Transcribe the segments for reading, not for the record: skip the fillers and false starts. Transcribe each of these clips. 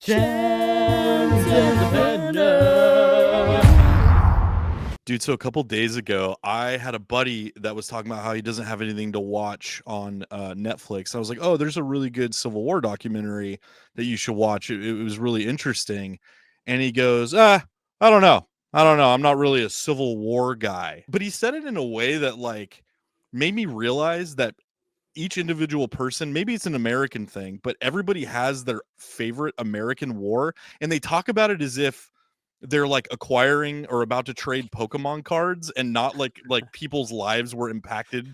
Jen's Independent. Dude, so a couple days ago, I had a buddy that was talking about how he doesn't have anything to watch on Netflix. I was like, oh, there's a really good Civil War documentary that you should watch. It was really interesting. And he goes, I don't know. I'm not really a Civil War guy. But he said it in a way that like made me realize that each individual person, maybe it's an American thing, but everybody has their favorite American war. And they talk about it as if they're like acquiring or about to trade Pokemon cards and not like people's lives were impacted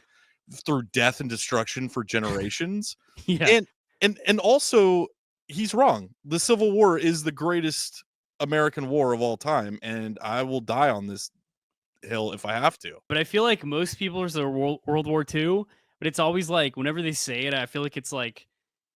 through death and destruction for generations. Yeah. And also he's wrong. The Civil War is the greatest American war of all time, and I will die on this hill if I have to. But I feel like most people are World War II, but it's always like whenever they say it, I feel like it's like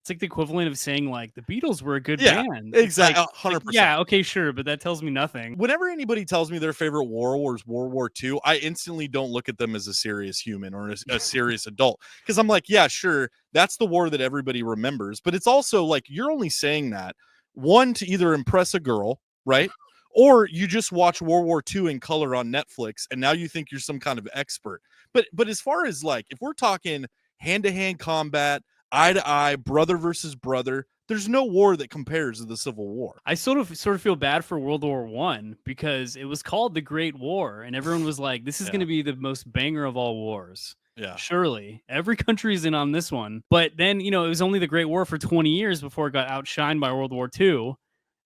the equivalent of saying like the Beatles were a good band. Exactly. It's like, 100%. yeah, okay, sure, but that tells me nothing. Whenever anybody tells me their favorite war was World War II, I instantly don't look at them as a serious human or a serious adult, because I'm like, yeah, sure, that's the war that everybody remembers, but it's also like you're only saying that one to either impress a girl, right? Or you just watch World War II in color on Netflix and now you think you're some kind of expert. But as far as like if we're talking hand-to-hand combat, eye to eye, brother versus brother, there's no war that compares to the Civil War. I sort of feel bad for World War I because it was called the Great War, and everyone was like, "This is going to be the most banger of all wars." Yeah, surely every country's in on this one. But then it was only the Great War for 20 years before it got outshined by World War II,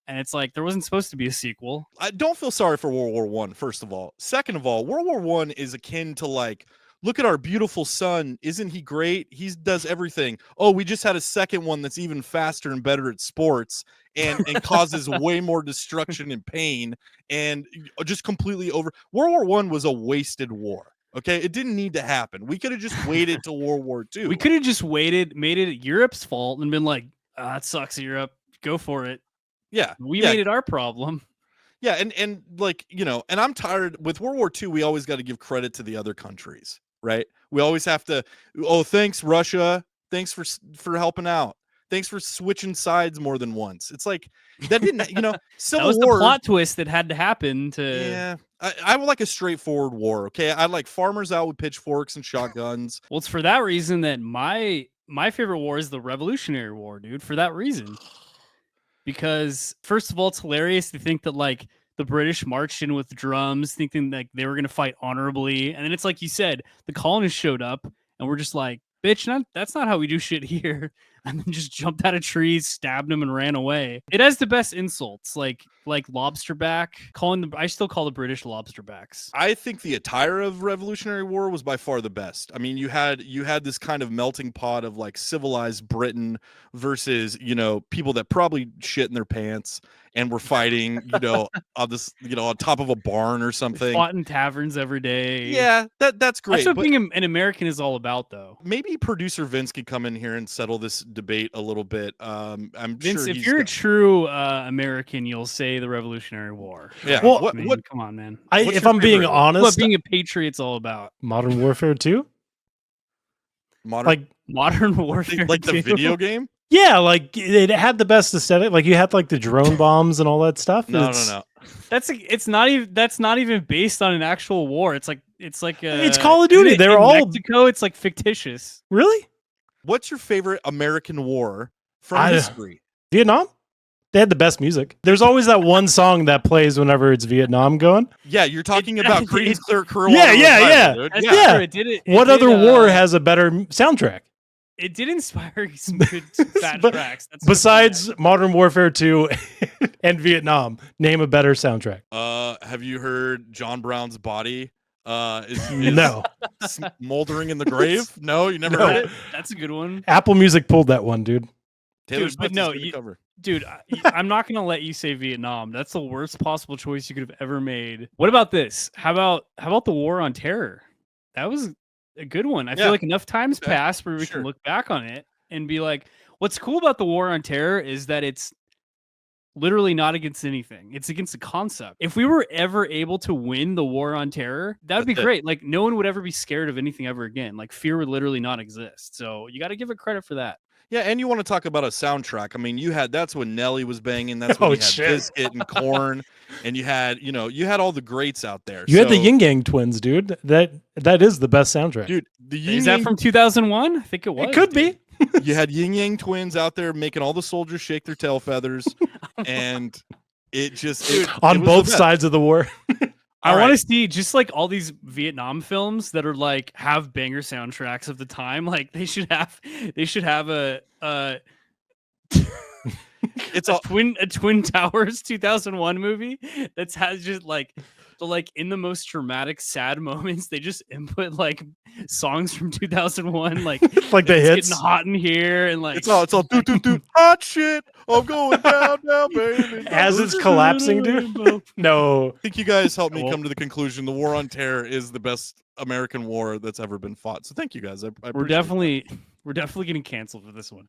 and it's like there wasn't supposed to be a sequel. I don't feel sorry for World War I. First of all, second of all, World War I is akin to like, look at our beautiful son. Isn't he great? He does everything. Oh, we just had a second one that's even faster and better at sports and causes way more destruction and pain and just completely over. World War I was a wasted war. Okay, it didn't need to happen. We could have just waited till World War II. We could have just waited, made it Europe's fault, and been like, "It sucks, Europe. Go for it." Yeah, we made it our problem. Yeah, and like and I'm tired with World War II. We always got to give credit to the other countries. Right? We always have to, oh, thanks, Russia. Thanks for helping out. Thanks for switching sides more than once. It's like that didn't, Civil that was War, the plot twist that had to happen to. Yeah, I would like a straightforward war. Okay, I like farmers out with pitchforks and shotguns. Well, it's for that reason that my favorite war is the Revolutionary War, dude. For that reason, because first of all, it's hilarious to think that like the British marched in with drums, thinking like they were going to fight honorably. And then it's like you said, the colonists showed up and we're just like, bitch, that's not how we do shit here. And then just jumped out of trees, stabbed him, and ran away. It has the best insults, like lobster back. I still call the British lobster backs. I think the attire of Revolutionary War was by far the best. I mean, you had this kind of melting pot of like civilized Britain versus people that probably shit in their pants and were fighting on this on top of a barn or something. Fought in taverns every day. Yeah, that's great. That's what being an American is all about, though. Maybe producer Vince could come in here and settle this debate a little bit. I'm Vince, sure if you're a true American, you'll say the Revolutionary War. Yeah. Well, what? Come on, man. If I'm being honest, what being a patriot's all about. Modern Warfare 2? Modern Warfare, like the video game. Yeah, like it had the best aesthetic. Like you had like the drone bombs and all that stuff. No. That's not even based on an actual war. It's Call of Duty. They're all Mexico. It's like fictitious. Really? What's your favorite American war from history? Vietnam. They had the best music. There's always that one song that plays whenever it's Vietnam going. Yeah, you're talking about Creedence Clearwater. Yeah. What other war has a better soundtrack? It did inspire some good bad tracks. Besides Modern Warfare 2 and Vietnam, name a better soundtrack. Have you heard John Brown's Body? No. Smoldering in the grave? No, you never heard it? That's a good one. Apple Music pulled that one, dude. Dude, I'm not gonna let you say Vietnam. That's the worst possible choice you could have ever made. What about this? How about the War on Terror? That was a good one. I feel like enough time's passed where we can look back on it and be like, what's cool about the War on Terror is that it's literally not against anything. It's against the concept. If we were ever able to win the War on Terror, that would be great. Like no one would ever be scared of anything ever again. Like fear would literally not exist. So you got to give it credit for that. Yeah, and you want to talk about a soundtrack. I mean, that's when Nelly was banging. That's when Oh, you had shit. Biscuit and Corn, and you had all the greats out there. You had the So, Yin Yang Twins, dude. That is the best soundtrack. dude. The Is that from 2001? I think it was. it could dude. be. you had Yin Yang Twins out there making all the soldiers shake their tail feathers, and it just On it was both the best. sides of the war. I All want to right. see just like all these Vietnam films that are like have banger soundtracks of the time. Like they should have a It's a all Twin Towers 2001 movie that's has just like in the most dramatic sad moments they just input like songs from 2001 like Like the it's hits. getting hot in here and like it's all doot doot doot hot shit. I'm going down now, baby. As it's collapsing, dude. No. I think you guys helped me Well- come to the conclusion the war on terror is the best American war that's ever been fought. So thank you guys. I we're appreciate that. definitely getting canceled for this one.